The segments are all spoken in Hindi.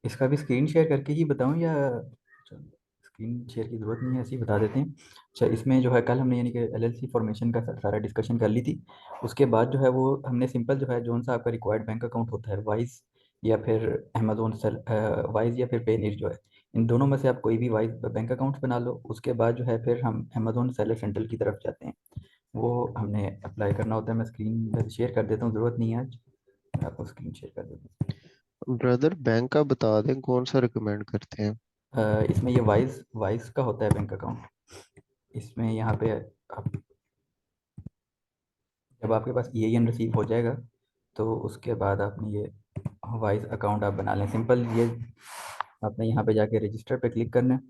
इसका भी स्क्रीन शेयर करके ही बताऊँ या स्क्रीन शेयर की ज़रूरत नहीं है, ऐसे ही बता देते हैं। अच्छा, इसमें जो है कल हमने यानी कि एलएलसी फॉर्मेशन का सारा डिस्कशन कर ली थी। उसके बाद जो है वो हमने सिंपल जो है जौन सा आपका रिक्वायर्ड बैंक अकाउंट होता है, वाइज या फिर अमेजोन सेल, वाइज या फिर पेनीर जो है, इन दोनों में से आप कोई भी वाइज बैंक अकाउंट बना लो। उसके बाद जो है फिर हम अमेजोन सेलर सेंट्रल की तरफ जाते हैं, वो हमने अप्लाई करना होता है। मैं स्क्रीन शेयर कर देता हूँ, ज़रूरत नहीं है आज, मैं आपको स्क्रीन शेयर कर देता ब्रदर बैंक का बता दें कौन सा रिकमेंड करते हैं। हूँ। इसमें ये वाइज वाइज का होता है बैंक अकाउंट। इसमें यहाँ पे आप, जब आपके पास EIN रिसीव हो जाएगा तो उसके बाद आपने ये वाइज अकाउंट आप बना लें। सिंपल ये आपने यहाँ पे जाके रजिस्टर पे क्लिक करना है।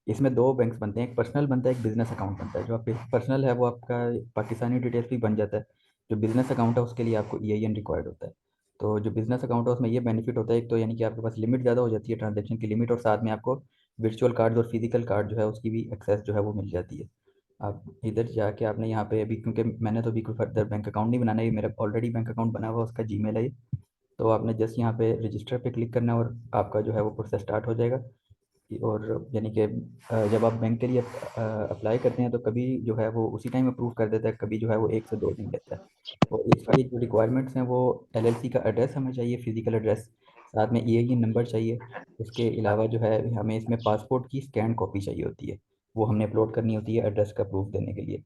इसमें दो बैंक्स बनते हैं, एक पर्सनल बनता है, एक बिजनेस अकाउंट बनता है। जो आपके पर्सनल है वो आपका पाकिस्तानी डिटेल्स भी बन जाता है। जो बिजनेस अकाउंट है उसके लिए आपको EIN रिक्वायर्ड होता है। तो जो बिजनेस अकाउंट है उसमें ये बेनिफिट होता है, एक तो यानी कि आपके पास लिमिट ज़्यादा हो जाती है, ट्रांजेक्शन की लिमिट, और साथ में आपको वर्चुअल कार्ड और फिजिकल कार्ड जो है उसकी भी एक्सेस जो है वो मिल जाती है। आप इधर जाके आपने यहाँ पे अभी, क्योंकि मैंने तो अभी कोई फर्दर बैंक अकाउंट नहीं बनाना है, ये मेरा ऑलरेडी बैंक अकाउंट बना हुआ है, उसका जीमेल है ये। तो आपने जस्ट यहाँ पे रजिस्टर पे क्लिक करना है और आपका जो है वो प्रोसेस स्टार्ट हो जाएगा। और यानी कि जब आप बैंक के लिए अप्लाई करते हैं तो कभी जो है वो उसी टाइम अप्रूव कर देता है, कभी जो है वो 1 से 2 दिन लेता है। और इसकी जो रिक्वायरमेंट्स हैं वो LLC का एड्रेस हमें चाहिए, फिजिकल एड्रेस, साथ में EIN नंबर चाहिए। उसके अलावा जो है हमें इसमें पासपोर्ट की स्कैन कॉपी चाहिए होती है, वो हमने अपलोड करनी होती है एड्रेस का प्रूफ देने के लिए।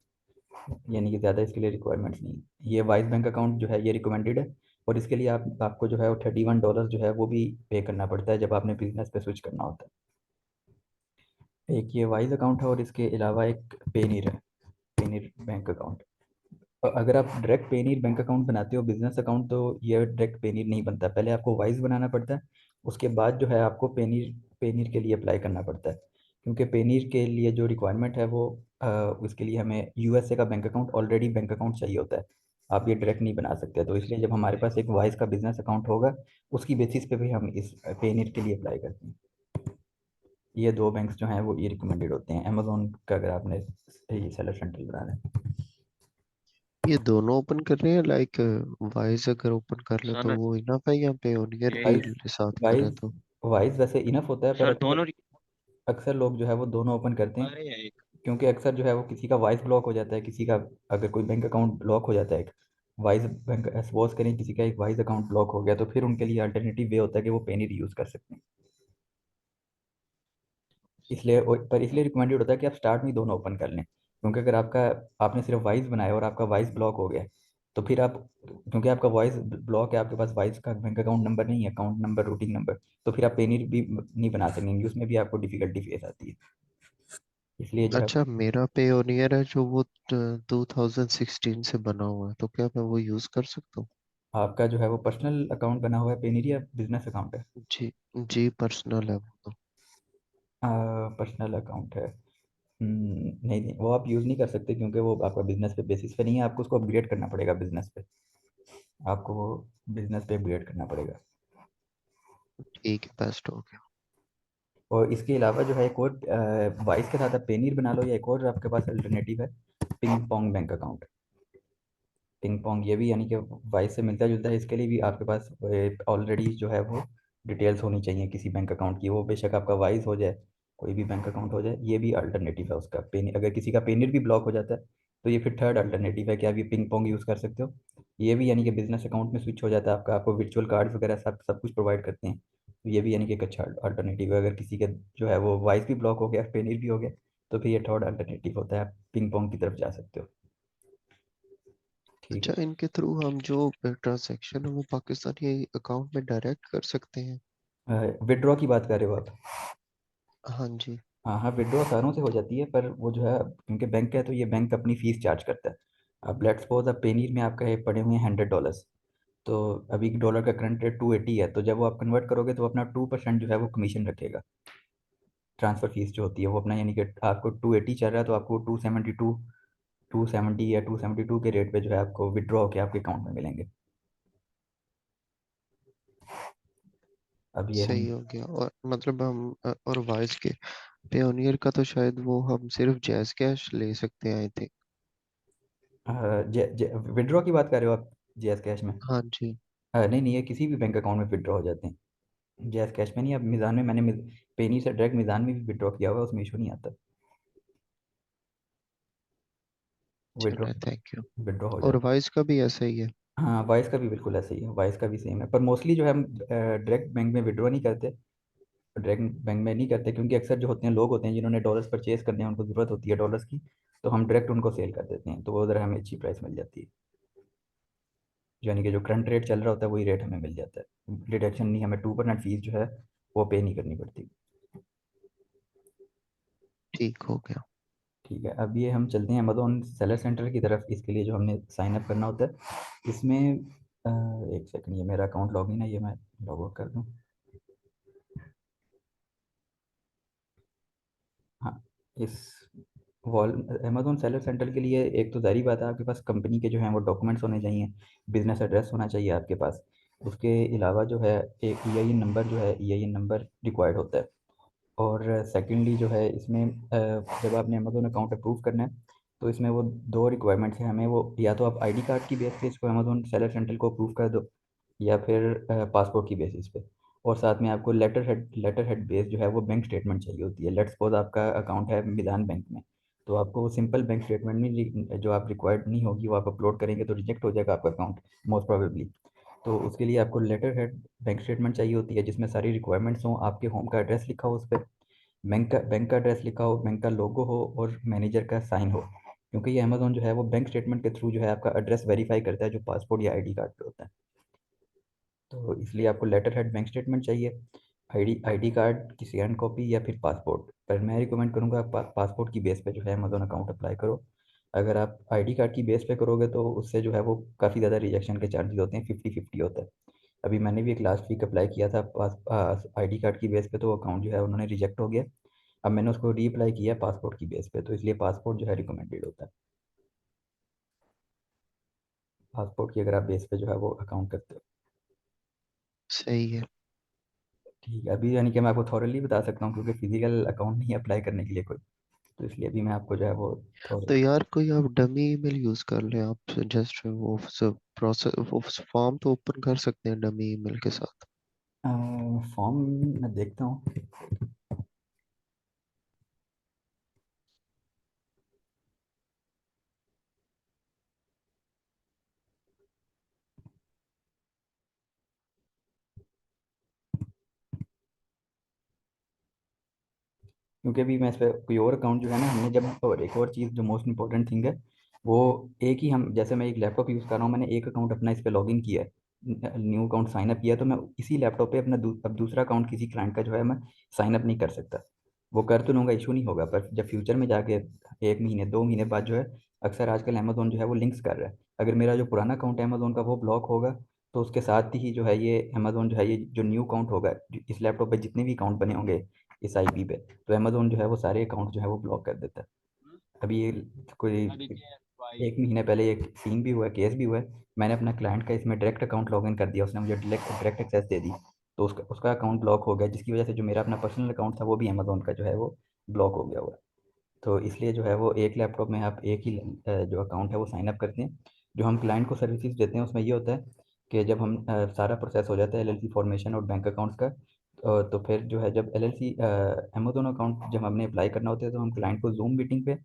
यानी कि ज़्यादा इसके लिए रिक्वायरमेंट्स नहीं है। ये वाइस बैंक अकाउंट जो है ये रिकमेंडेड है, और इसके लिए आपको जो है वो $31 जो है वो भी पे करना पड़ता है जब आपने बिजनेस पे स्विच करना होता है। एक ये वाइज अकाउंट है और इसके अलावा एक पेनीर है, पेनीर बैंक अकाउंट। अगर आप डायरेक्ट पेनीर बैंक अकाउंट बनाते हो बिजनेस अकाउंट, तो ये डायरेक्ट पेनीर नहीं बनता, पहले आपको वाइज बनाना पड़ता है। उसके बाद जो है आपको पेनीर पेनीर के लिए अप्लाई करना पड़ता है, क्योंकि पेनीर के लिए जो रिक्वायरमेंट है वो उसके लिए हमें USA का bank account, already bank account चाहिए होता है। आप ये डायरेक्ट नहीं बना सकते, तो इसलिए जब हमारे पास एक वाइज का बिजनेस अकाउंट होगा उसकी बेसिस पे भी हम इस पेनीर के लिए अप्लाई करते हैं। ये दो बैंक्स जो हैं वो ये रिकमेंडेड होते हैं अमेजोन का, अगर आपने ये सेलर सेंट्रल बनाना है। ये दोनों ओपन कर रहे हैं लाइक वाइज अगर ओपन कर ले सर तो वो इनफ है, या पे ओनियर भी ये वाइज साथ करें वाइज तो। वाइज वैसे इनफ होता है, पर सर अक्सर दोनों अक्सर लोग जो है वो दोनों ओपन करते हैं। अरे एक क्योंकि अक्सर जो है वो किसी का वाइस ब्लॉक हो जाता है, किसी का अगर कोई बैंक अकाउंट ब्लॉक हो जाता है, एक वाइस बैंक, सपोज करें किसी का एक वाइस अकाउंट ब्लॉक हो गया, तो फिर उनके लिए अल्टरनेटिव वे होता है कि वो पेनीर यूज़ कर सकते हैं। इसलिए पर इसलिए रिकमेंडेड होता है कि आप स्टार्ट में दोनों ओपन कर लें, क्योंकि अगर आपका आपने सिर्फ वाइस बनाया और आपका वाइस ब्लॉक हो गया, तो फिर आप, क्योंकि आपका वॉइस ब्लॉक है, आपके पास वाइस का बैंक अकाउंट नंबर नहीं है, अकाउंट नंबर, रूटिंग नंबर, तो फिर आप पेनीर भी नहीं बना सकेंगे, उसमें भी आपको डिफिकल्टी फेस आती है। इसलिए जो है अच्छा, मेरा पे ओनियर है जो वो 2016 से बना हुआ है, तो क्या मैं वो यूज कर सकता हूँ? आपका जो है वो पर्सनल अकाउंट बना हुआ है पेनीर या बिजनेस अकाउंट है? जी। जी पर्सनल है वो तो। पर्सनल अकाउंट है। नहीं नहीं, वो आप यूज़ नहीं कर सकते, क्योंकि वो आपका बिजनेस पे बेसिस पे नहीं है, आपको उसको अपग्रेड करना पड़ेगा बिजनेस पे, आपको वो बिजनेस पे अपग्रेड करना पड़ेगा। ठीक है, बेस्ट हो गया। और इसके अलावा जो है एक और, वाइस के साथ आप पेनीर बना लो, या एक और आपके पास अल्टरनेटिव है, ping pong bank account. Ping pong ये भी यानी कि वाइस से मिलता जुलता है, इसके लिए भी आपके पास ऑलरेडी जो है वो डिटेल्स होनी चाहिए किसी बैंक अकाउंट की, वो बेशक आपका वाइस हो जाए, कोई भी बैंक अकाउंट हो जाए, ये भी अल्टरनेटिव है उसका। पेन अगर किसी का पेनियर भी ब्लॉक हो जाता है, तो ये फिर थर्ड अल्टरनेटिव है कि आप ये पिंग पोंग यूज़ कर सकते हो। ये भी यानी कि बिजनेस अकाउंट में स्विच हो जाता है आपका, आपको वर्चुअल कार्ड वगैरह सब सब कुछ प्रोवाइड करते हैं। तो ये भी यानी कि एक अच्छा अल्टरनेटिव है, अगर किसी का जो है वो वाइस भी ब्लॉक हो गया, पेनियर भी हो गया, तो फिर ये थर्ड अल्टरनेटिव होता है, आप पिंग पोंग की तरफ जा सकते हो। ठीक अच्छा, है। इनके थ्रू हम जो ट्रांजैक्शन है वो पाकिस्तानी अकाउंट में डायरेक्ट कर सकते हैं? विड्रॉ की बात कर रहे हो आप? हाँ जी। हाँ हाँ, विड्रॉ सारों से हो जाती है, पर वो जो है क्योंकि बैंक है तो ये बैंक अपनी फ़ीस चार्ज करता है। अब लेट्स सपोज अब पेनीर में आपका ये पड़े हुए हैं $100, तो अभी डॉलर का करंट रेट 280 है, तो जब वो आप कन्वर्ट करोगे तो अपना 2% जो है वो कमीशन रखेगा। ट्रांसफ़र फीस जो होती है वो अपना, यानी कि आपको 280 चल रहा है तो आपको 270 या 272 के रेट पे जो है आपको विड्रॉ होकर आपके अकाउंट में मिलेंगे। अब ये हम, सही हो गया। और मतलब हम और वाइस के पेयोनियर का तो शायद वो हम सिर्फ जैज कैश ले सकते हैं आई थिंक। विड्रॉ की बात कर रहे हो आप, जेएस कैश में? हाँ जी। नहीं नहीं, ये किसी भी बैंक अकाउंट में विड्रॉ हो जाते हैं। जैस कैश में नहीं, अब मिज़ान में मैंने पेनी से डायरेक्ट मिज़ान में भी विड्रॉ किया हुआ है, उसमें इशू नहीं आता। विड्रॉ चले, थैंक यू। विड्रॉ हो और जाता वाइस का भी ऐसा ही है? है। हाँ, वाइस का भी बिल्कुल ऐसे ही है, वाइस का भी सेम है, पर मोस्टली जो है हम डायरेक्ट बैंक में विड्रॉ नहीं करते। डायरेक्ट बैंक में नहीं करते क्योंकि अक्सर जो होते हैं लोग होते हैं जिन्होंने डॉलर्स परचेज करने हैं, उनको ज़रूरत होती है डॉलर्स की, तो हम डायरेक्ट उनको सेल कर देते हैं, तो वो उधर हमें अच्छी प्राइस मिल जाती है। यानी कि जो करंट रेट चल रहा होता है वही रेट हमें मिल जाता है, डिडक्शन नहीं, हमें 2% फीस जो है वो पे नहीं करनी पड़ती। ठीक हो गया। ठीक है, अब ये हम चलते हैं अमेजोन सेलर सेंटर की तरफ। इसके लिए जो हमने साइन अप करना होता है इसमें, एक सेकंड, ये मेरा अकाउंट लॉगिन है, ये मैं लॉग आउट कर दूँ। हाँ, इस वॉल अमेजोन सेलर सेंटर के लिए एक तो ज़ाहिर बात है आपके पास कंपनी के जो हैं वो डॉक्यूमेंट्स होने चाहिए, बिजनेस एड्रेस होना चाहिए आपके पास। उसके अलावा जो है एक ईआईएन नंबर, जो है ईआईएन नंबर रिक्वायर्ड होता है। और सेकंडली जो है इसमें जब आपने अमेजोन अकाउंट अप्रूव करना है तो इसमें वो दो रिक्वायरमेंट्स हैं हमें, वो या तो आप आईडी कार्ड की बेस पे इसको अमेजोन सेलर सेंटर को अप्रूव कर दो, या फिर पासपोर्ट की बेसिस पे। और साथ में आपको लेटर हेड बेस जो है वो बैंक स्टेटमेंट चाहिए होती है। लेट्स सपोज आपका अकाउंट है मिलान बैंक में, तो आपको वो सिंपल बैंक स्टेटमेंट नहीं, जो आप रिक्वायर्ड नहीं होगी वो आप अपलोड करेंगे तो रिजेक्ट हो जाएगा आपका अकाउंट मोस्ट प्रोबेबली। तो उसके लिए आपको लेटर हेड बैंक स्टेटमेंट चाहिए होती है जिसमें सारी रिक्वायरमेंट्स हों, आपके होम का एड्रेस लिखा हो उस पर, बैंक का एड्रेस लिखा हो, बैंक का लोगो हो और मैनेजर का साइन हो। क्योंकि ये अमेजोन जो है वो बैंक स्टेटमेंट के थ्रू जो है आपका एड्रेस वेरीफाई करता है जो पासपोर्ट या आईडी कार्ड पे होता है। तो इसलिए आपको लेटर हेड बैंक स्टेटमेंट चाहिए, आईडी कार्ड की स्कैन कॉपी या फिर पासपोर्ट। पर मैं रिकमेंड करूँगा आप पासपोर्ट की बेस पे जो है अमेजोन अकाउंट अप्लाई करो। अगर आप आईडी कार्ड की बेस पे करोगे तो उससे जो है वो काफ़ी ज़्यादा रिजेक्शन के चार्जेस होते हैं, 50-50 होता है। अभी मैंने भी एक लास्ट वीक अप्लाई किया था पास आईडी कार्ड की बेस पे, तो अकाउंट जो है उन्होंने रिजेक्ट हो गया। अब मैंने उसको रीअप्लाई किया पासपोर्ट की बेस पे, तो इसलिए पासपोर्ट जो है रिकमेंडेड होता है। पासपोर्ट की अगर आप बेस पे जो है वो अकाउंट करते हो। सही है। ठीक है, अभी यानी कि मैं आपको थॉरली बता सकता हूँ क्योंकि फिजिकल अकाउंट नहीं अप्लाई करने के लिए कोई, तो इसलिए अभी मैं आपको जो है वो तो थोड़ा यार कोई आप डमी ईमेल यूज कर लें, आप जस्ट वो सब प्रोसेस, वो फॉर्म तो ओपन कर सकते हैं डमी ईमेल के साथ। फॉर्म मैं देखता हूँ। क्योंकि अभी मैं इस पर कोई और अकाउंट जो है ना हमने जब, और एक और चीज़ जो मोस्ट इंपॉर्टेंट थिंग है वो, एक ही हम जैसे मैं एक लैपटॉप यूज़ कर रहा हूँ, मैंने एक अकाउंट अपना इस पर लॉग इन किया है, न्यू अकाउंट साइन अप किया है, तो मैं इसी लैपटॉप पे अपना अब दूसरा अकाउंट किसी क्लाइंट का जो है मैं साइन अप नहीं कर सकता। वो कर तो लूँगा, इशू नहीं होगा, पर जब फ्यूचर में जाके 1 महीने 2 महीने बाद जो है, अक्सर आजकल अमेजोन जो है वो लिंक्स कर रहा है, अगर मेरा जो पुराना अकाउंट है अमेजोन का वो ब्लॉक होगा, तो उसके साथ ही जो है ये अमेजोन जो है ये जो न्यू अकाउंट होगा, इस लैपटॉप पे जितने भी अकाउंट बने होंगे इस आईपी पे, तो अमेजोन जो है वो सारे अकाउंट जो है वो ब्लॉक कर देता है। अभी ये कोई 1 महीने पहले एक सीन भी हुआ है, केस भी हुआ है। मैंने अपना क्लाइंट का इसमें डायरेक्ट अकाउंट लॉगिन कर दिया, उसने मुझे डायरेक्ट एक्सेस दे दी, तो उसका अकाउंट ब्लॉक हो गया, जिसकी वजह से जो मेरा अपना पर्सनल अकाउंट था वो भी अमेजोन का जो है वो ब्लॉक हो गया हुआ है। तो इसलिए जो है वो एक लैपटॉप में आप एक ही जो अकाउंट है वो साइन अप करते हैं। जो हम क्लाइंट को सर्विसेज देते हैं उसमें ये होता है कि जब हम सारा प्रोसेस हो जाता है एलएलसी फॉर्मेशन और बैंक अकाउंट्स का, तो फिर जो है जब एलएलसी अमेजोन अकाउंट जब हमने अप्लाई करना होता है तो हम क्लाइंट को जूम मीटिंग पे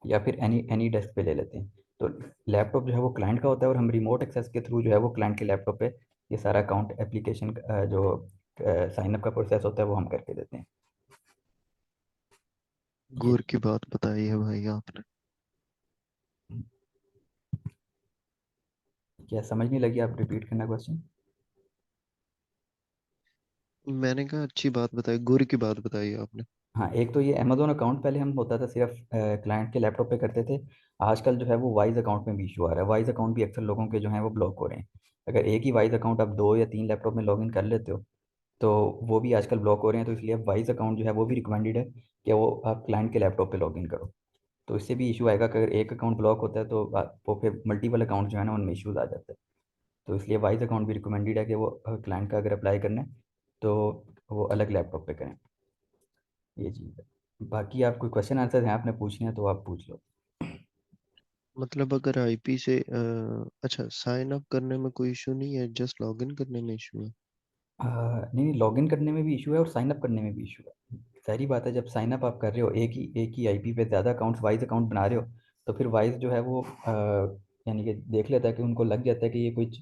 या फिर एनी एनी डेस्क पे ले लेते हैं। तो लैपटॉप जो है वो क्लाइंट का होता है और हम रिमोट एक्सेस के थ्रू जो है वो क्लाइंट के लैपटॉप पे ये सारा अकाउंट एप्लीकेशन जो साइन अप का प्रोसेस होता है वो हम करके देते हैं। ये गुर की बात बताई है भाई आपने। क्या समझ नहीं लगी, आप रिपीट करना क्वेश्चन। मैंने कहा अच्छी बात बताई, गुर की बात बताई आपने। हाँ, एक तो ये अमेजोन अकाउंट पहले हम होता था सिर्फ क्लाइंट के लैपटॉप पे करते थे। आजकल जो है वो वाइज अकाउंट में भी इशू आ रहा है, वाइज अकाउंट भी अक्सर लोगों के जो हैं वो ब्लॉक हो रहे हैं। अगर एक ही वाइज अकाउंट आप 2 या 3 लैपटॉप में लॉगिन कर लेते हो तो वो भी आजकल ब्लॉक हो रहे हैं, तो इसलिए अब वाइज अकाउंट जो है वो भी रिकमेंडेड है कि वो आप क्लाइंट के लैपटॉप पे लॉगिन करो। तो इससे भी इशू आएगा कि अगर एक अकाउंट ब्लॉक होता है तो वो फिर मल्टीपल अकाउंट जो है ना उनमें इशूज़ आ जाते हैं। तो इसलिए वाइज अकाउंट भी रिकमेंडेड है कि वो क्लाइंट का अगर अप्लाई करना है तो वो अलग लैपटॉप पे करें। ये चीज़ है। बाकी आप कोई क्वेश्चन आंसर हैं आपने पूछने हैं तो आप पूछ लो। मतलब अगर आईपी से अच्छा, साइन अप करने में कोई इशू नहीं है, जस्ट लॉगिन करने में इशू है? नहीं नहीं, लॉगिन करने में भी इशू है और साइन अप करने में भी इशू है। सारी बात है, जब साइन अप आप कर रहे हो एक ही आईपी पे ज़्यादा अकाउंट्स वाइज अकाउंट बना रहे हो, तो फिर वाइज जो है वो यानी कि देख लेता है कि उनको लग जाता है कि ये कुछ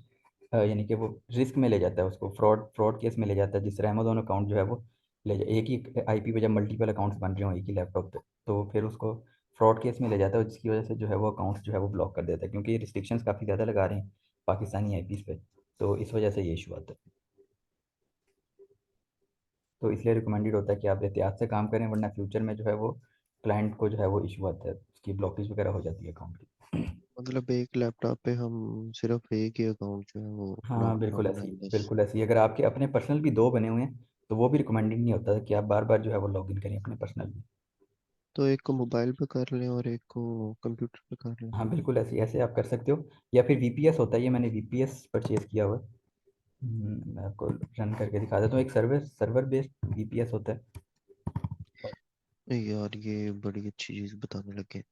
यानी कि वो रिस्क में ले जाता है उसको, फ्रॉड फ्रॉड केस में ले जाता है, जिस तरह अमेजोन अकाउंट जो है वो ले जा एक ही आईपी पे जब मल्टीपल अकाउंट्स बन रहे हो एक ही लैपटॉप पे, तो फिर उसको फ्रॉड केस में ले जाता है, जिसकी वजह से जो है वो अकाउंट्स जो है वो ब्लॉक कर देता है, क्योंकि ये रिस्ट्रिक्शंस काफ़ी ज़्यादा लगा रहे हैं पाकिस्तानी आईपीज़ पे। तो इस वजह से ये इशू आता है। तो इसलिए रिकमेंडेड होता है कि आप एहतियात से काम करें, वरना फ्यूचर में जो है वो क्लाइंट को जो है वो इशू आता है, उसकी ब्लॉकेज वगैरह हो जाती है अकाउंट की। मतलब एक लैपटॉप पे हम सिर्फ एक ही अकाउंट जो है वो हाँ लॉक बिल्कुल ऐसी, करवाना है बस? बिल्कुल ऐसी। अगर आपके अपने पर्सनल भी दो बने हुए हैं तो वो भी रिकमेंडेड नहीं होता है कि आप बार बार जो है वो लॉगिन करें अपने पर्सनल में। तो एक को मोबाइल पे कर लें और एक को कंप्यूटर पे कर लें? हाँ बिल्कुल ऐसे ऐसे आप कर सकते हो, या फिर वीपीएस होता है, ये मैंने वीपीएस परचेज़ किया हुआ है। मैं आपको रन करके दिखा देता हूँ। एक सर्वर सर्वर बेस्ड वीपीएस होता है। यार ये बड़ी अच्छी चीज़ बताने लगे।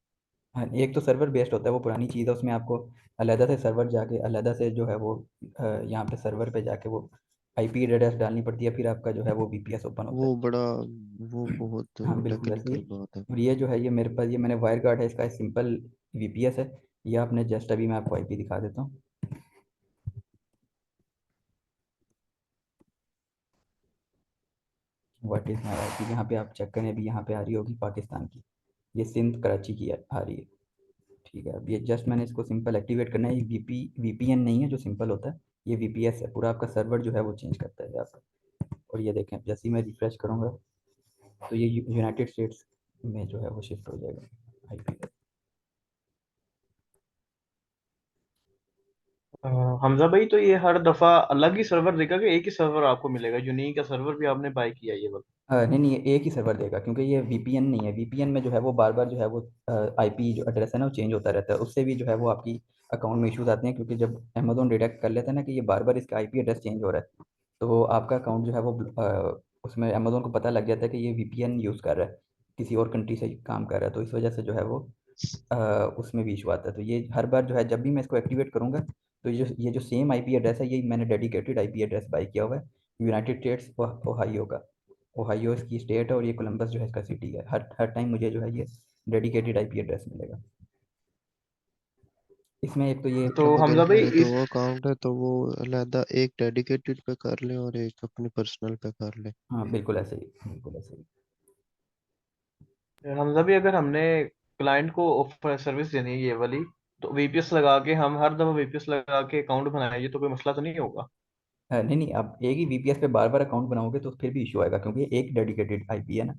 हाँ, एक तो सर्वर बेस्ड होता है, वो पुरानी चीज़ है, उसमें आपको अलहदा से सर्वर जाके अलहदा से जो है वो यहाँ पे सर्वर पे जाके वो आईपी एड्रेस डालनी पड़ती है, फिर आपका जो है वो वीपीएस ओपन होता वो है। बड़ा, वो बहुत हाँ बिल्कुल ऐसे ही टेक्निकल है। बात है। और ये जो है ये मेरे पास, ये मैंने वायर गार्ड है, इसका सिंपल वीपीएस है। ये आपने जस्ट अभी मैं आपको आईपी दिखा देता हूँ। व्हाट इज़ माई आईपी, यहाँ पे आप चेक करें, अभी यहाँ पे आ रही होगी पाकिस्तान की, ये सिंध कराची की आ रही है। ठीक है, अब ये जस्ट मैंने इसको सिंपल एक्टिवेट करना है। ये वीपीएन नहीं है जो सिंपल होता है, ये वीपीएस है। पूरा आपका सर्वर जो है वो चेंज करता है आपका। और ये देखें, जैसे ही मैं रिफ्रेश करूँगा तो ये यूनाइटेड स्टेट्स में जो है वो शिफ्ट हो जाएगा आईपी। अ, हमजा भाई, तो ये हर दफा अलग ही सर्वर देगा कि एक ही सर्वर आपको मिलेगा? यूनिक का सर्वर भी आपने बाय किया ये वाला? नहीं नहीं, ये एक ही सर्वर देगा, क्योंकि ये वीपीएन नहीं है। वीपीएन में जो है वो बार बार जो है वो आईपी जो एड्रेस है ना वो चेंज होता रहता है, उससे भी जो है वो आपकी अकाउंट में इश्यूज आते हैं, क्योंकि जब अमेजोन डिटेक्ट कर लेता है ना कि ये बार बार इसका आईपी एड्रेस चेंज हो रहा है, तो आपका अकाउंट जो है वो उसमें अमेजोन को पता लग जाता है कि ये वीपीएन यूज़ कर रहा है, किसी और कंट्री से काम कर रहा है, तो इस वजह से जो है वो अ, उसमें भी इशू आता है। तो ये हर बार जो है जब भी मैं इसको एक्टिवेट करूँगा, तो ये जो सेम आईपी एड्रेस है, ये मैंने डेडिकेटेड आईपी एड्रेस बाई किया हुआ है यूनाइटेड स्टेट्स ओहायो का। ओहायो इसकी स्टेट है और ये कोलंबस जो है इसका सिटी है। हर हर टाइम मुझे जो है ये डेडिकेटेड आईपी एड्रेस मिलेगा। इसमें एक तो ये, तो मतलब अगर हमजा भाई हमें दो इस अकाउंट है तो वो अलहदा एक डेडिकेटेड पे कर लें और एक अपने पर्सनल पे कर लें? हाँ बिल्कुल ऐसे ही, बिल्कुल ऐसे ही। हमजा भाई, अगर हमने क्लाइंट को ऑफर सर्विस देनी है ये वाली, तो वीपीएस लगा के हम हर दफा वीपीएस लगा के अकाउंट बनाएंगे तो कोई मसला तो नहीं होगा? नहीं नहीं, आप एक ही वीपीएस पे बार बार अकाउंट बनाओगे तो फिर भी इशू आएगा, क्योंकि ये एक डेडिकेटेड आईपी है ना,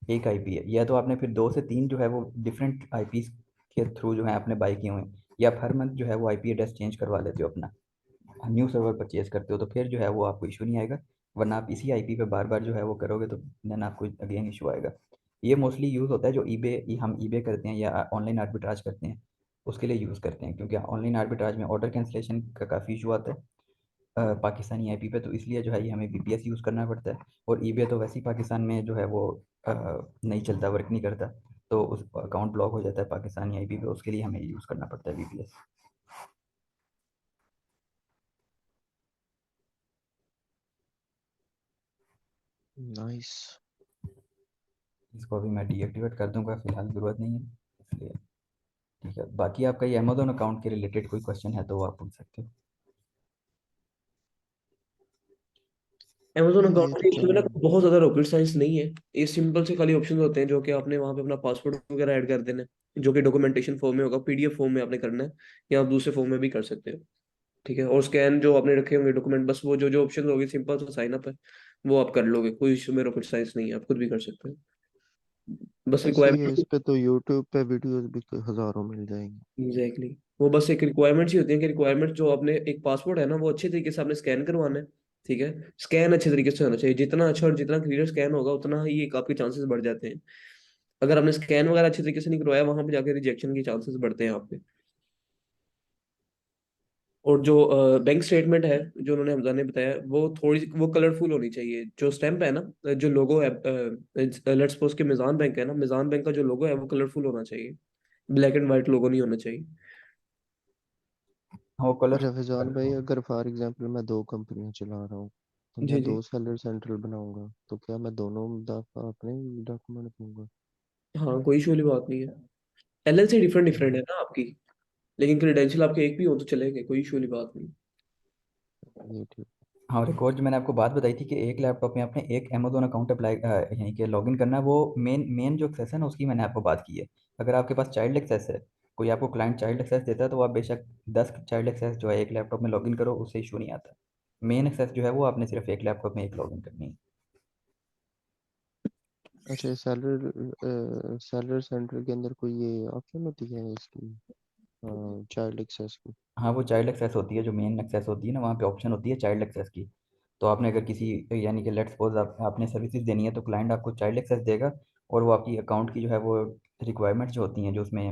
एक आईपी है। या तो आपने फिर दो से तीन जो है वो डिफरेंट आईपी के थ्रू जो है आपने बाई किए हुए हैं, या आप हर मंथ जो है वो आईपी एड्रेस चेंज करवा लेते हो अपना, न्यू सर्वर परचेज करते हो, तो फिर जो है वो आपको इशू नहीं आएगा। वरना आप इसी आईपी पे बार बार जो है वो करोगे तो देन आपको अगेन इशू आएगा। ये मोस्टली यूज़ होता है जो हम ईबे करते हैं या ऑनलाइन आर्बिट्राज करते हैं, उसके लिए यूज़ करते हैं, क्योंकि ऑनलाइन आर्बिट्राज में ऑर्डर कैंसिलेशन का काफ़ी इशू आता है पाकिस्तानी आईपी पे, तो इसलिए जो है ये हमें वीपीएस यूज़ करना पड़ता है। और ईबे तो वैसे ही पाकिस्तान में जो है वो नहीं चलता, वर्क नहीं करता, तो उस अकाउंट ब्लॉक हो जाता है पाकिस्तानी आईपी पे, उसके लिए हमें यूज़ करना पड़ता है वीपीएस। नाइस। इसको अभी मैं डीएक्टिवेट कर दूंगा, फिलहाल ज़रूरत नहीं है इसलिए। ठीक है, बाकी आपका ये अमेजोन अकाउंट के रिलेटेड कोई क्वेश्चन है तो वो आप पूछ सकते हो। Amazon नहीं ये अकाउंट के तो इसमें ना बहुत ज्यादा रॉकेट साइंस नहीं है। ये सिंपल से खाली ऑप्शन होते हैं जो कि आपने वहां पे अपना पासवर्ड वगैरह ऐड कर देना है, जो कि डॉक्यूमेंटेशन फॉर्म में होगा, पीडीएफ फॉर्म में आपने करना है, या आप दूसरे फॉर्म में भी कर सकते हो। ठीक है, और स्कैन जो आपने रखे होंगे डॉक्यूमेंट, बस वो जो जो ऑप्शन होगी सिंपल सा साइन अप है, वो आप कर लोगे। कोई इशू में रॉकेट साइंस नहीं है, आप खुद भी कर सकते हो। बस ऐसे ही है, इस रिक्वायरमेंट। पे तो यूट्यूब पे वीडियोस भी हजारों मिल जाएंगे। एग्जैक्टली, वो बस एक रिक्वायरमेंट्स ही होती है कि रिक्वायरमेंट जो आपने एक पासपोर्ट है ना वो अच्छे तरीके से आपने स्कैन करवाना है। ठीक है, स्कैन अच्छे तरीके से होना चाहिए, जितना अच्छा और जितना क्लियर स्कैन होगा उतना ही एक आपके चांसेस बढ़ जाते हैं। अगर आपने स्कैन वगैरह अच्छे तरीके से नहीं करवाया, वहां पे जाके रिजेक्शन के चांसेस बढ़ते हैं आपके। और जो बैंक स्टेटमेंट है जो उन्होंने हमजा ने बताया, वो थोड़ी वो कलरफुल होनी चाहिए। जो स्टैंप है ना, जो लोगो है, लेट्स सपोज के मिजान बैंक है ना, मिजान बैंक का जो लोगो है वो कलरफुल होना चाहिए, ब्लैक एंड व्हाइट लोगो नहीं होना चाहिए। हाँ वो कलर। अच्छा फैजान भाई, अगर फॉर एग्जांपल मैं दो कंपनियां चला रहा हूँ तो जी मैं जी। दो सेलर सेंट्रल बनाऊंगा, तो क्या मैं दोनों दफा अपने डॉक्यूमेंट दूंगा? हाँ कोई इशू वाली बात नहीं है। एलएलसी डिफरेंट डिफरेंट है ना आपकी, लेकिन क्रेडेंशियल आपके एक भी हो तो चलेंगे, कोई इशू वाली बात नहीं। ये ठीक। हाँ, एक और जो मैंने आपको बात बताई थी कि एक लैपटॉप में आपने एक अमेजोन अकाउंट अप्लाई यानी कि लॉगिन करना है, वो मेन मेन जो एक्सेस है ना उसकी मैंने आपको बात की है। अगर आपके पास चाइल्ड एक्सेस है, कोई आपको क्लाइंट चाइल्ड एक्सेस देता है, तो आप बेशक 10 चाइल्ड एक्सेस जो है एक लैपटॉप में लॉगिन करो, उससे इशू नहीं आता। मेन एक्सेस जो है वो आपने सिर्फ एक लैपटॉप में एक लॉगिन करनी है। अच्छा, सेलर सेंटर के अंदर कोई ये ऑप्शन होती है इसकी, चाइल्ड एक्सेस की? हाँ, वो चाइल्ड एक्सेस होती है, जो मेन एक्सेस होती है ना, वहाँ पे ऑप्शन होती है चाइल्ड एक्सेस की। तो आपने अगर किसी यानी कि लेट्स सपोज आपने सर्विसेज देनी है, तो क्लाइंट आपको चाइल्ड एक्सेस देगा, और वो आपकी अकाउंट की जो है वो रिक्वायरमेंट्स जो होती हैं, जो उसमें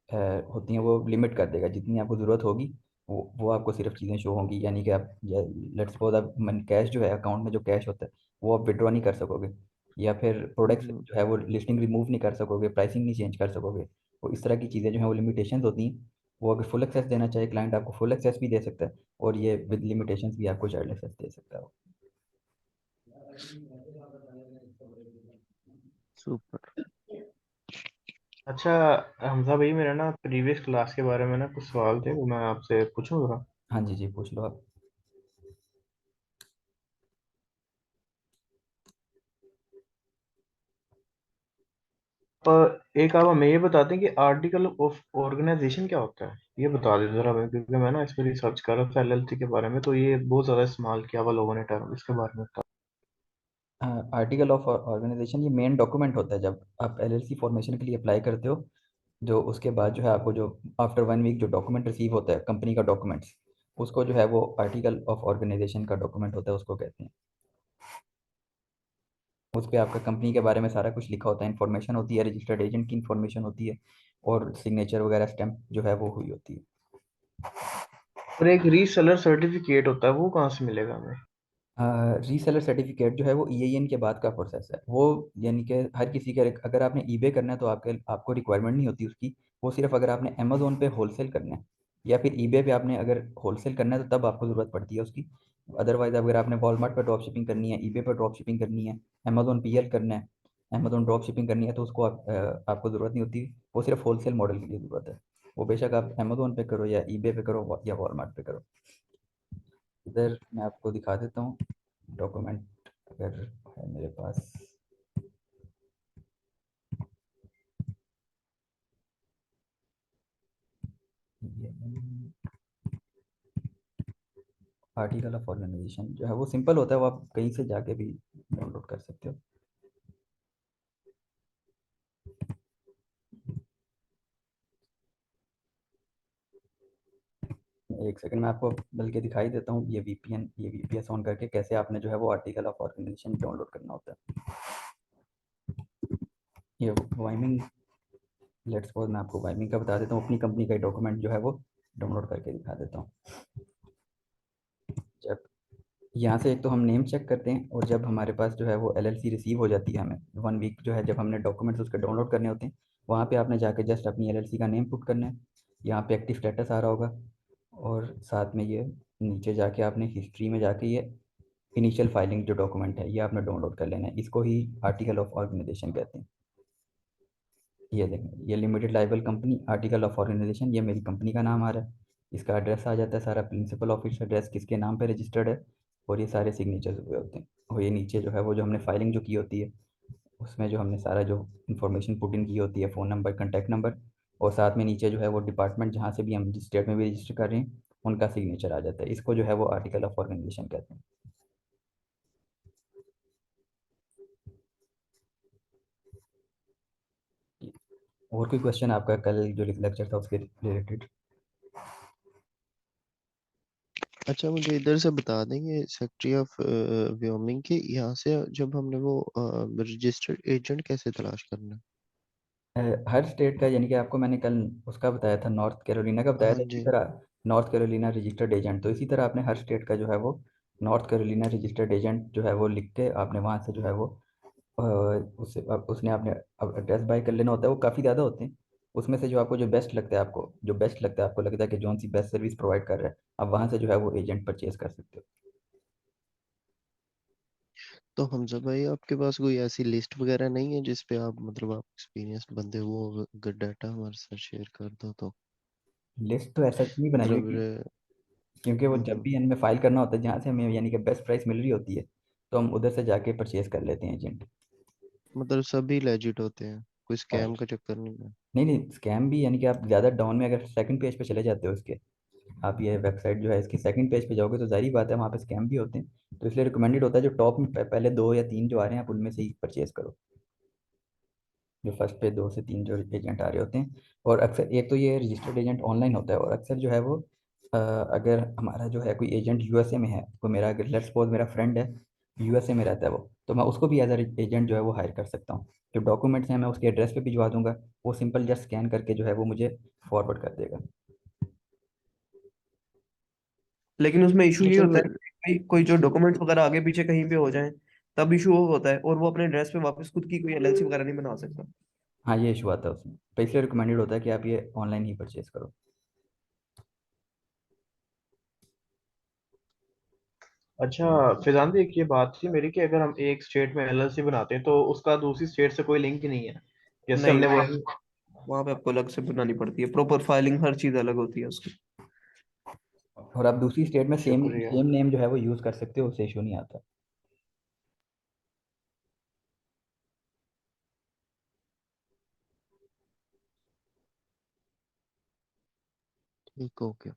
अ, होती हैं, वो लिमिट कर देगा जितनी आपको ज़रूरत होगी। वो आपको सिर्फ चीज़ें शो होंगी, यानी कि आप लेट्स सपोज आप मन कैश जो है अकाउंट में जो कैश होता है वो आप विड्रॉ नहीं कर सकोगे, या फिर प्रोडक्ट्स हम्म। जो है वो लिस्टिंग रिमूव नहीं कर सकोगे, प्राइसिंग नहीं चेंज कर सकोगे। वो इस तरह की चीज़ें जो हैं वो लिमिटेशंस होती हैं। वो अगर फुल एक्सेस देना चाहे क्लाइंट, आपको फुल एक्सेस भी दे सकता है, और ये विद लिमिटेशंस भी आपको चाइल्ड एक्सेस दे सकता है। सुपर। अच्छा हमजा भाई, मेरा ना प्रीवियस क्लास के बारे में ना कुछ सवाल थे, वो मैं आपसे पूछूं जरा। हाँ जी जी, पूछ लो आप। पर एक आप हमें ये बताते हैं कि आर्टिकल ऑफ ऑर्गेनाइजेशन क्या होता है, ये बता दीजिए जरा हमें, क्योंकि मैं ना इस पर रिसर्च कर रहा था एलएलसी के बारे में, तो ये बहुत ज्यादा इस्तेमाल किया हुआ लोगों ने टर्म, इसके बारे में बता। आर्टिकल ऑफ ऑर्गेनाइजेशन ये मेन डॉक्यूमेंट होता है जब आप एलएलसी फॉर्मेशन के लिए अप्लाई करते हो। जो उसके बाद जो है आपको जो आफ्टर 1 वीक जो डॉक्यूमेंट रिसीव होता है कंपनी का डॉक्यूमेंट्स, उसको जो है वो आर्टिकल ऑफ ऑर्गेनाइजेशन का डॉक्यूमेंट होता है, उसको कहते हैं। उस पे आपका कंपनी के बारे में सारा कुछ लिखा होता है, इन्फॉर्मेशन होती है, रजिस्टर्ड एजेंट की इन्फॉर्मेशन होती है, और सिग्नेचर वगैरह स्टैम्प जो है वो हुई होती है। और एक रीसेलर सर्टिफिकेट होता है, वो कहाँ से मिलेगा हमें? रीसेलर सर्टिफिकेट जो है वो ईएन के बाद का प्रोसेस है वो, यानी कि हर किसी के, अगर आपने ईबे करना है तो आपको रिक्वायरमेंट नहीं होती उसकी। वो सिर्फ अगर आपने अमेजोन पे होलसेल करना है, या फिर ईबे पे आपने अगर होलसेल करना है, तो तब आपको ज़रूरत पड़ती है उसकी। अदरवाइज अगर आपने वॉलमार्ट पर ड्रॉप शिपिंग करनी है, ईबे पर ड्रॉप शिपिंग करनी है, अमेजोन पीएल करना है, अमेजोन ड्रॉप शिपिंग करनी है, तो उसको आपको ज़रूरत नहीं होती। वो सिर्फ होलसेल मॉडल के लिए ज़रूरत है। वो बेशक आप अमेजोन पे करो, या ईबे पे करो, या वॉलमार्ट पे करो। इधर मैं आपको दिखा देता हूँ डॉक्यूमेंट, अगर है मेरे पास। ये आर्टिकल ऑफ ऑर्गेनाइजेशन जो है वो सिंपल होता है, वो आप कहीं से जाके भी डाउनलोड कर सकते हो। एक सेकंड में आपको बल्कि दिखाई देता हूँ, ये वीपीएस ऑन करके कैसे आपने जो है वो आर्टिकल ऑफ ऑर्गेनाइजेशन डाउनलोड करना होता है। ये वाइमिंग, लेट्स सपोज मैं आपको वाइमिंग का बता देता हूँ, अपनी कंपनी का डॉक्यूमेंट जो है वो डाउनलोड करके दिखा देता हूँ। जब यहाँ से एक तो हम नेम चेक करते हैं, और जब हमारे पास जो है वो एलएलसी रिसीव हो जाती है, हमें 1 वीक जो है जब हमने डॉक्यूमेंट्स उसके डाउनलोड करने होते हैं, वहाँ पे आपने जाके जस्ट अपनी एलएलसी का नेम पुट करना है। यहाँ पे एक्टिव स्टेटस आ रहा होगा, और साथ में ये नीचे जाके आपने हिस्ट्री में जाके ये इनिशियल फाइलिंग जो डॉक्यूमेंट है ये आपने डाउनलोड कर लेना है। इसको ही आर्टिकल ऑफ ऑर्गेनाइजेशन कहते हैं। ये देखें, ये limited liable company article of organisation, ये मेरी कंपनी का नाम आ रहा है। इसका एड्रेस आ जाता है सारा, प्रिंसिपल ऑफिस एड्रेस किसके नाम पे रजिस्टर्ड है, और ये सारे सिग्नेचर्स हुए होते हैं। और ये नीचे जो है वो जो हमने फाइलिंग जो की होती है, उसमें जो हमने सारा जो इन्फॉर्मेशन पुट इन की होती है, फ़ोन नंबर, कॉन्टैक्ट नंबर, और साथ में नीचे जो है वो डिपार्टमेंट जहाँ से भी हम जिस स्टेट में भी रजिस्टर कर रहे हैं उनका सिग्नेचर आ जाता है। इसको जो है वो आर्टिकल ऑफ ऑर्गेनाइजेशन कहते हैं। और कोई क्वेश्चन आपका कल जो लेक्चर था उसके रिलेटेड? अच्छा, मुझे इधर से बता देंगे सेक्रेटरी ऑफ व्योमिंग के यहाँ से जब हमने वो रजिस्टर्ड एजेंट कैसे तलाश करना है? हर स्टेट का, यानी कि आपको मैंने कल उसका बताया था, नॉर्थ कैरोलिना का बताया हाँ था, इसी जी। तरह नॉर्थ कैरोलिना रजिस्टर्ड एजेंट, तो इसी तरह आपने हर स्टेट का जो है वो नॉर्थ कैरोलिना रजिस्टर्ड एजेंट जो है वो लिख के आपने वहाँ से जो है वो उससे उसने आपने एड्रेस बाय कर लेना होता है। वो काफ़ी ज़्यादा होते हैं, उसमें से जो आपको जो बेस्ट लगता है, आपको जो बेस्ट लगता है, आपको लगता है कि जौन सी बेस्ट सर्विस प्रोवाइड कर रहा है, आप वहाँ से जो है वो एजेंट परचेज कर सकते हो। तो हमजा भाई, आपके पास कोई ऐसी लिस्ट वगैरह नहीं है जिस पे आप मतलब आप एक्सपीरियंस्ड बंदे हो, अगर डाटा हमारे साथ शेयर कर दो तो। लिस्ट तो ऐसा नहीं बनाई हुई मतलब क्योंकि वो जब हम्म, भी इनमें फाइल करना होता है जहाँ से हमें यानी कि बेस्ट प्राइस मिल रही होती है, तो हम उधर से जाके परचेज कर लेते हैं एजेंट। मतलब सभी लेजिट होते हैं, कोई और स्कैम का चक्कर नहीं है? नहीं नहीं, स्कैम भी यानी कि आप ज़्यादा डाउन में अगर सेकंड पेज पे चले जाते हो इसके, आप ये वेबसाइट जो है इसकी सेकंड पेज पे जाओगे तो जाहिर बात है वहाँ पे स्कैम भी होते हैं। तो इसलिए रिकमेंडेड होता है जो टॉप में पहले 2 या 3 जो आ रहे हैं आप उनमें से ही परचेज करो, जो फर्स्ट पे 2 से 3 जो एजेंट आ रहे होते हैं। और अक्सर एक तो ये रजिस्टर्ड एजेंट ऑनलाइन होता है, और अक्सर जो है वो अगर हमारा जो है कोई एजेंट यूएसए में है, तो मेरा अगर लेट्स सपोज मेरा फ्रेंड है यूएसए में रहता है वो, तो मैं उसको भी एज एजेंट जो है वो हायर कर सकता हूँ। जो डॉक्यूमेंट्स हैं मैं उसके एड्रेस पे भिजवा दूंगा, वो सिंपल जस्ट स्कैन करके जो है वो मुझे फॉरवर्ड कर देगा। लेकिन उसमें इशू ये होता है मतलब कि कोई जो डॉक्यूमेंट्स वगैरह आगे पीछे कहीं पे हो जाए, तब इशू वो होता है, और वो अपने एड्रेस पे वापस खुद की कोई एलएलसी वगैरह नहीं बना सकता। हाँ, ये इशू आता है उसमें, तो इसलिए रिकमेंडेड होता है कि आप ये ऑनलाइन ही परचेज करो। अच्छा फिजान दी, एक ये बात थी मेरी कि अगर हम एक स्टेट में एलएलसी बनाते हैं तो उसका दूसरी स्टेट से कोई लिंक ही नहीं है, जैसे नहीं, हमने वहाँ बोला। वहाँ पे आपको अलग से बनानी पड़ती है, प्रॉपर फाइलिंग, हर चीज अलग होती है उसकी। और आप दूसरी स्टेट में सेम शुक्रिया। सेम नेम जो है वो यूज़ कर सकते हो, उससे इशू नहीं आता। ठीक हो गया।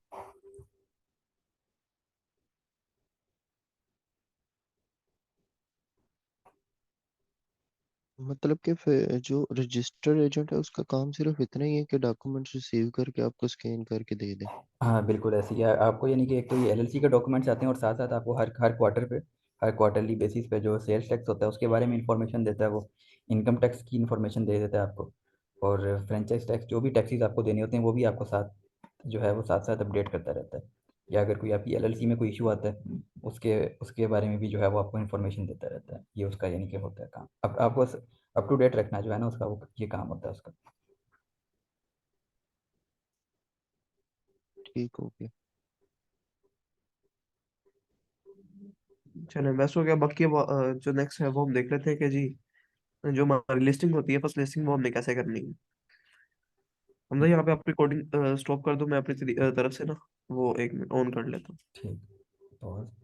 मतलब कि जो रजिस्टर्ड एजेंट है उसका काम सिर्फ इतना ही है कि डॉक्यूमेंट्स रिसीव करके आपको स्कैन करके दे दे? हाँ बिल्कुल ऐसे ही है। आपको यानी कि एक तो ये एलएलसी के डॉक्यूमेंट्स आते हैं, और साथ साथ आपको हर हर क्वार्टर पे, हर क्वार्टरली बेसिस पे जो सेल्स टैक्स होता है उसके बारे में इंफॉर्मेशन देता है वो, इनकम टैक्स की इंफॉर्मेशन दे देता है आपको, और फ्रेंचाइज टैक्स जो भी टैक्सेस आपको देने होते हैं वो भी आपको साथ जो है वो साथ साथ अपडेट करता रहता है। या अगर कोई आपकी एलएलसी में कोई इशू आता है, उसके उसके बारे में भी जो है वो आपको इन्फॉर्मेशन देता रहता है। ये उसका यानी कि होता है काम, अब आपको अप टू डेट रखना जो है ना उसका, वो ये काम होता है उसका। ठीक हो गया। चलो वैसे हो गया, बाकी जो नेक्स्ट है वो हम देख लेते हैं कि जी, जो हमारी लिस्टिंग होती है, फर्स्ट लिस्टिंग वो हमने कैसे करनी है। हम तो यहाँ पे आप रिकॉर्डिंग स्टॉप कर दो, मैं अपनी तरफ से ना वो 1 मिनट ऑन कर लेता हूँ। ठीक। तो